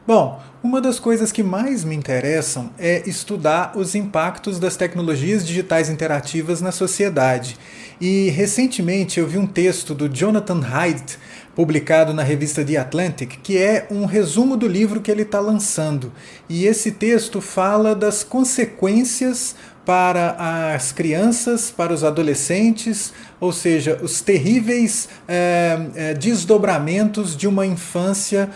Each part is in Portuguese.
Bom, uma das coisas que mais me interessam é estudar os impactos das tecnologias digitais interativas na sociedade. E recentemente eu vi um texto do Jonathan Haidt, publicado na revista The Atlantic, que é um resumo do livro que ele está lançando. E esse texto fala das consequências para as crianças, para os adolescentes, ou seja, os terríveis desdobramentos de uma infância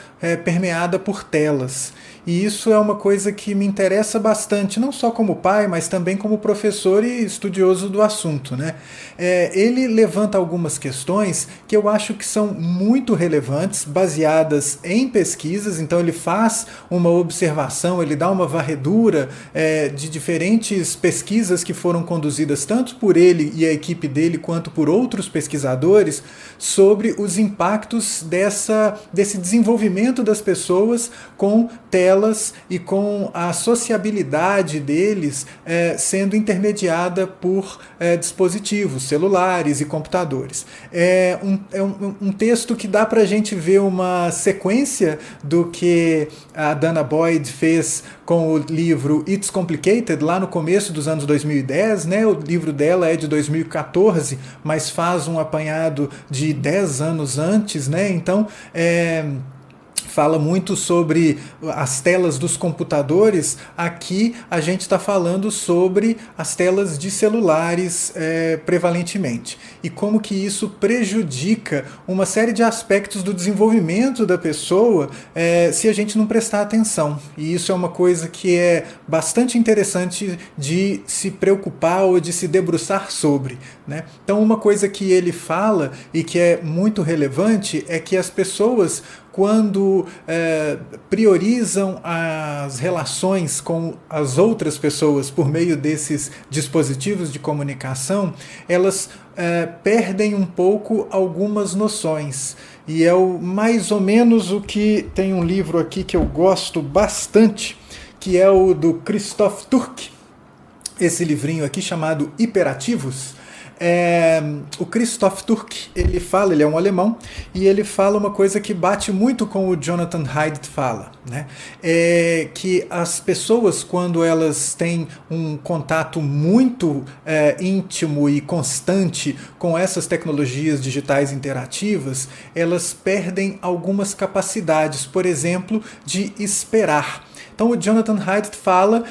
permeada por telas. E isso é uma coisa que me interessa bastante, não só como pai, mas também como professor e estudioso do assunto, né? Ele levanta algumas questões que eu acho que são muito relevantes, baseadas em pesquisas, então ele faz uma observação, ele dá uma varredura de diferentes pesquisas que foram conduzidas tanto por ele e a equipe dele, quanto por outros pesquisadores, sobre os impactos desse desenvolvimento das pessoas com telas e com a sociabilidade deles sendo intermediada por dispositivos celulares e computadores. É um texto que dá para a gente ver uma sequência do que a Dana Boyd fez com o livro It's Complicated, lá no começo dos anos 2010, né? O livro dela é de 2014, mas faz um apanhado de 10 anos antes, né? Então, fala muito sobre as telas dos computadores. Aqui a gente está falando sobre as telas de celulares prevalentemente e como que isso prejudica uma série de aspectos do desenvolvimento da pessoa se a gente não prestar atenção. E isso é uma coisa que é bastante interessante de se preocupar ou de se debruçar sobre, né? Então, uma coisa que ele fala e que é muito relevante é que as pessoas, quando priorizam as relações com as outras pessoas por meio desses dispositivos de comunicação, elas perdem um pouco algumas noções. E é mais ou menos o que tem um livro aqui que eu gosto bastante, que é o do Christoph Turk, esse livrinho aqui chamado Hiperativos. O Christoph Turk, ele é um alemão, e ele fala uma coisa que bate muito com o Jonathan Haidt fala, né? Que as pessoas, quando elas têm um contato muito íntimo e constante com essas tecnologias digitais interativas, elas perdem algumas capacidades, por exemplo, de esperar. Então o Jonathan Haidt fala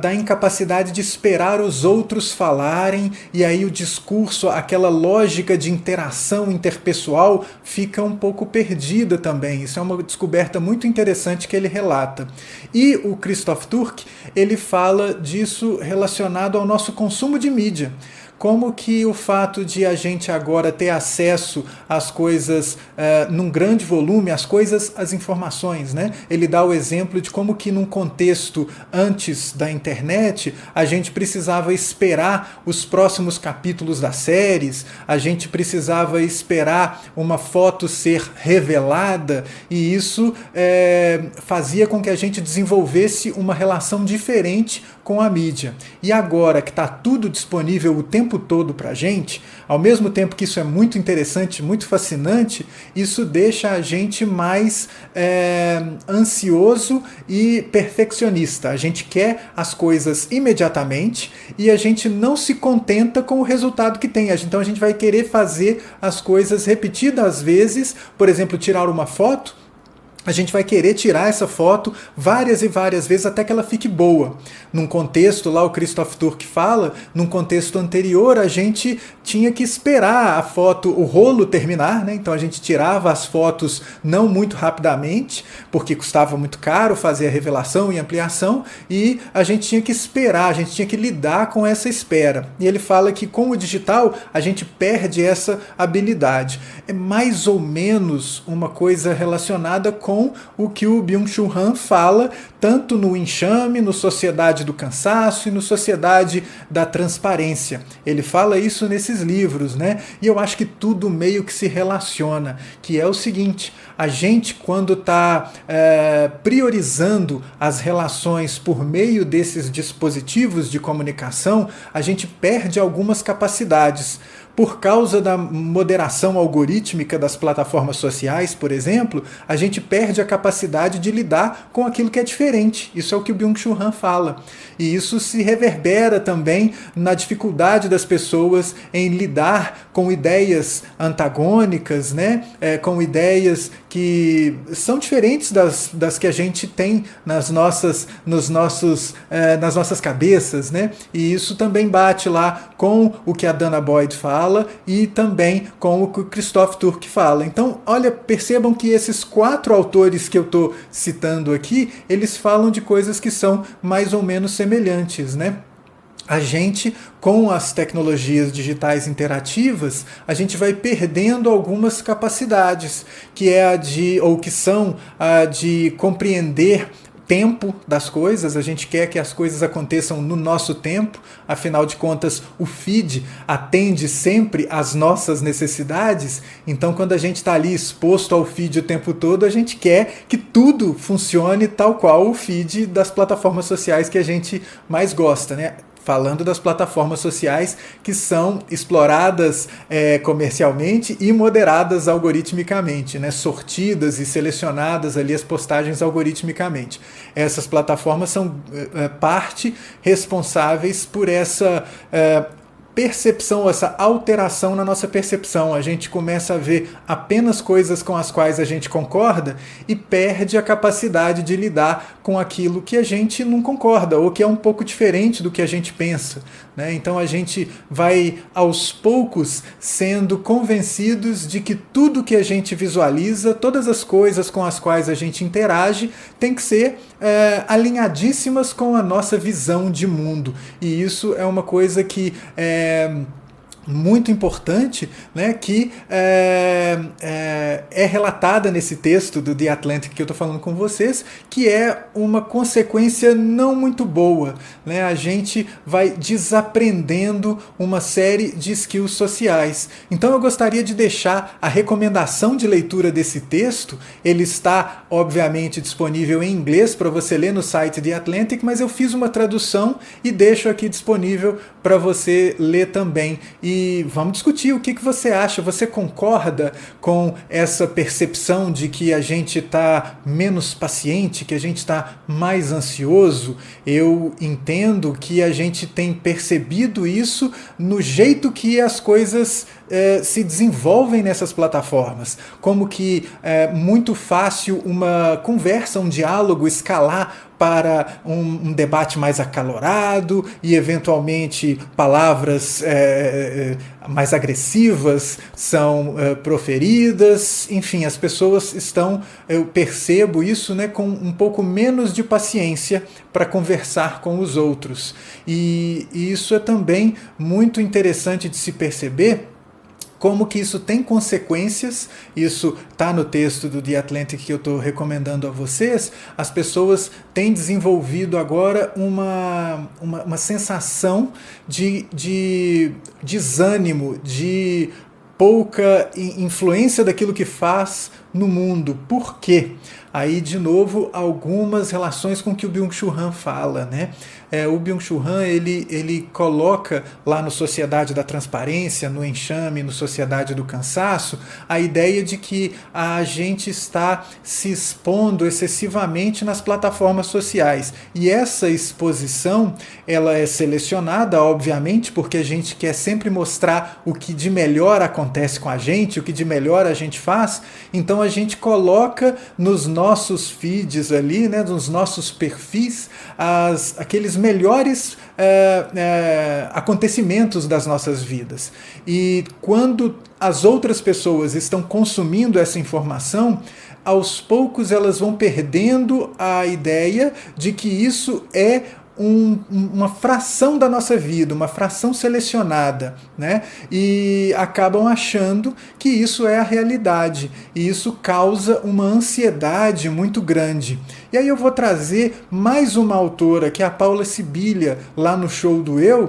da incapacidade de esperar os outros falarem, e aí o discurso, aquela lógica de interação interpessoal fica um pouco perdida também. Isso é uma descoberta muito interessante que ele relata. E o Christoph Turk, ele fala disso relacionado ao nosso consumo de mídia. Como que o fato de a gente agora ter acesso às coisas num grande volume, as informações, né? Ele dá o exemplo de como que num contexto antes da internet, a gente precisava esperar os próximos capítulos das séries, a gente precisava esperar uma foto ser revelada, e isso fazia com que a gente desenvolvesse uma relação diferente com a mídia. E agora que está tudo disponível o tempo todo para a gente, ao mesmo tempo que isso é muito interessante, muito fascinante, isso deixa a gente mais ansioso e perfeccionista. A gente quer as coisas imediatamente e a gente não se contenta com o resultado que tem. Então a gente vai querer fazer as coisas repetidas vezes, por exemplo, tirar uma foto. A gente vai querer tirar essa foto várias e várias vezes até que ela fique boa. Num contexto, lá o Christoph Turk fala, num contexto anterior a gente tinha que esperar a foto, o rolo terminar, né? Então a gente tirava as fotos não muito rapidamente, porque custava muito caro fazer a revelação e ampliação, e a gente tinha que esperar, a gente tinha que lidar com essa espera. E ele fala que com o digital a gente perde essa habilidade. É mais ou menos uma coisa relacionada com o que o Byung-Chul Han fala, tanto no Enxame, no Sociedade do Cansaço e no Sociedade da Transparência. Ele fala isso nesses livros, né? E eu acho que tudo meio que se relaciona, que é o seguinte: a gente, quando está priorizando as relações por meio desses dispositivos de comunicação, a gente perde algumas capacidades. por causa da moderação algorítmica das plataformas sociais, por exemplo, a gente perde a capacidade de lidar com aquilo que é diferente. Isso é o que o Byung-Chul Han fala. E isso se reverbera também na dificuldade das pessoas em lidar com ideias antagônicas, né? Com ideias que são diferentes das que a gente tem nas nossas cabeças, né? E isso também bate lá com o que a Dana Boyd fala e também com o que o Christoph Turck fala. Então, olha, percebam que esses 4 autores que eu estou citando aqui, eles falam de coisas que são mais ou menos semelhantes, né? A gente, com as tecnologias digitais interativas, a gente vai perdendo algumas capacidades, que são a de compreender tempo das coisas. A gente quer que as coisas aconteçam no nosso tempo, afinal de contas o feed atende sempre às nossas necessidades, então quando a gente está ali exposto ao feed o tempo todo, a gente quer que tudo funcione tal qual o feed das plataformas sociais que a gente mais gosta, né? Falando das plataformas sociais que são exploradas comercialmente e moderadas algoritmicamente, né? Sortidas e selecionadas ali as postagens algoritmicamente. Essas plataformas são parte responsáveis por essa percepção, essa alteração na nossa percepção. A gente começa a ver apenas coisas com as quais a gente concorda e perde a capacidade de lidar com aquilo que a gente não concorda ou que é um pouco diferente do que a gente pensa, né? Então a gente vai aos poucos sendo convencidos de que tudo que a gente visualiza, todas as coisas com as quais a gente interage, tem que ser alinhadíssimas com a nossa visão de mundo. E isso é uma coisa que muito importante, né, que é relatada nesse texto do The Atlantic que eu estou falando com vocês, que é uma consequência não muito boa, né? A gente vai desaprendendo uma série de skills sociais. Então eu gostaria de deixar a recomendação de leitura desse texto. Ele está, obviamente, disponível em inglês para você ler no site The Atlantic, mas eu fiz uma tradução e deixo aqui disponível para você ler também. E vamos discutir o que você acha. Você concorda com essa percepção de que a gente está menos paciente, que a gente está mais ansioso? Eu entendo que a gente tem percebido isso no jeito que as coisas se desenvolvem nessas plataformas. Como que é muito fácil uma conversa, um diálogo escalar para um debate mais acalorado e, eventualmente, palavras mais agressivas são proferidas. Enfim, as pessoas estão, eu percebo isso, né, com um pouco menos de paciência para conversar com os outros. E isso é também muito interessante de se perceber, como que isso tem consequências. Isso está no texto do The Atlantic que eu estou recomendando a vocês. As pessoas têm desenvolvido agora uma sensação de desânimo, de pouca influência daquilo que faz no mundo. Por quê? Aí, de novo, algumas relações com o que o Byung-Chul Han fala, né? O Byung-Chul Han, ele coloca lá no Sociedade da Transparência, no Enxame, no Sociedade do Cansaço, a ideia de que a gente está se expondo excessivamente nas plataformas sociais. E essa exposição, ela é selecionada, obviamente, porque a gente quer sempre mostrar o que de melhor acontece com a gente, o que de melhor a gente faz. Então a gente coloca nos nossos feeds ali, né, nos nossos perfis, aqueles melhores acontecimentos das nossas vidas. E quando as outras pessoas estão consumindo essa informação, aos poucos elas vão perdendo a ideia de que isso é uma fração da nossa vida, uma fração selecionada, né? E acabam achando que isso é a realidade, e isso causa uma ansiedade muito grande. E aí eu vou trazer mais uma autora, que é a Paula Sibilia, lá no Show do Eu,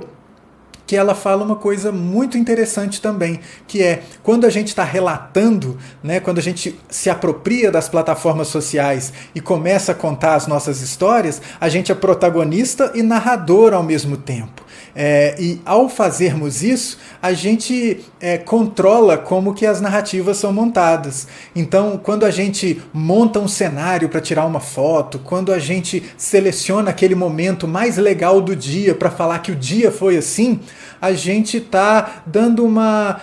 que ela fala uma coisa muito interessante também, que é quando a gente está relatando, né, quando a gente se apropria das plataformas sociais e começa a contar as nossas histórias, a gente é protagonista e narrador ao mesmo tempo. E ao fazermos isso, a gente controla como que as narrativas são montadas. Então, quando a gente monta um cenário para tirar uma foto, quando a gente seleciona aquele momento mais legal do dia para falar que o dia foi assim, a gente está dando uma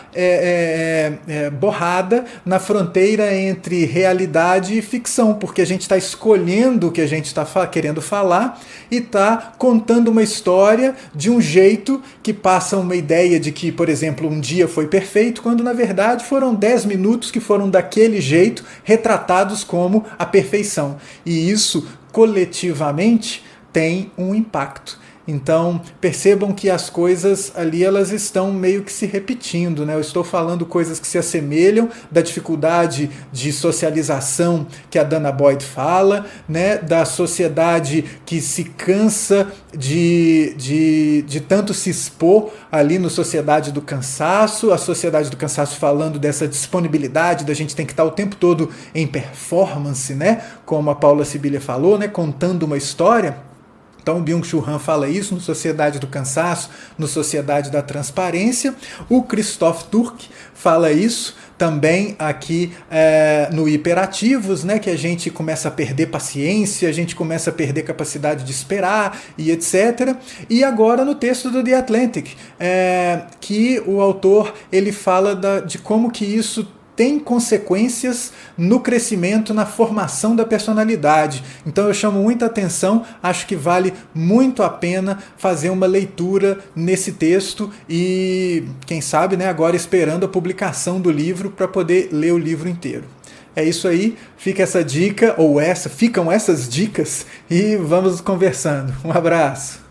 borrada na fronteira entre realidade e ficção, porque a gente está escolhendo o que a gente está querendo falar e está contando uma história de um jeito que passa uma ideia de que, por exemplo, um dia foi perfeito, quando na verdade foram 10 minutos que foram daquele jeito, retratados como a perfeição. E isso, coletivamente, tem um impacto. Então, percebam que as coisas ali elas estão meio que se repetindo, né? Eu estou falando coisas que se assemelham da dificuldade de socialização que a Dana Boyd fala, né? Da sociedade que se cansa de tanto se expor ali no Sociedade do Cansaço, a Sociedade do Cansaço falando dessa disponibilidade da gente tem que estar o tempo todo em performance, né? Como a Paula Sibilia falou, né? Contando uma história. Então, Byung-Chul Han fala isso no Sociedade do Cansaço, no Sociedade da Transparência. O Christoph Turck fala isso também aqui no Hiperativos, né, que a gente começa a perder paciência, a gente começa a perder capacidade de esperar e etc. E agora no texto do The Atlantic, que o autor ele fala de como que isso tem consequências no crescimento, na formação da personalidade. Então eu chamo muita atenção, acho que vale muito a pena fazer uma leitura nesse texto e, quem sabe, né, agora esperando a publicação do livro para poder ler o livro inteiro. É isso aí, fica essa dica, ficam essas dicas e vamos conversando. Um abraço!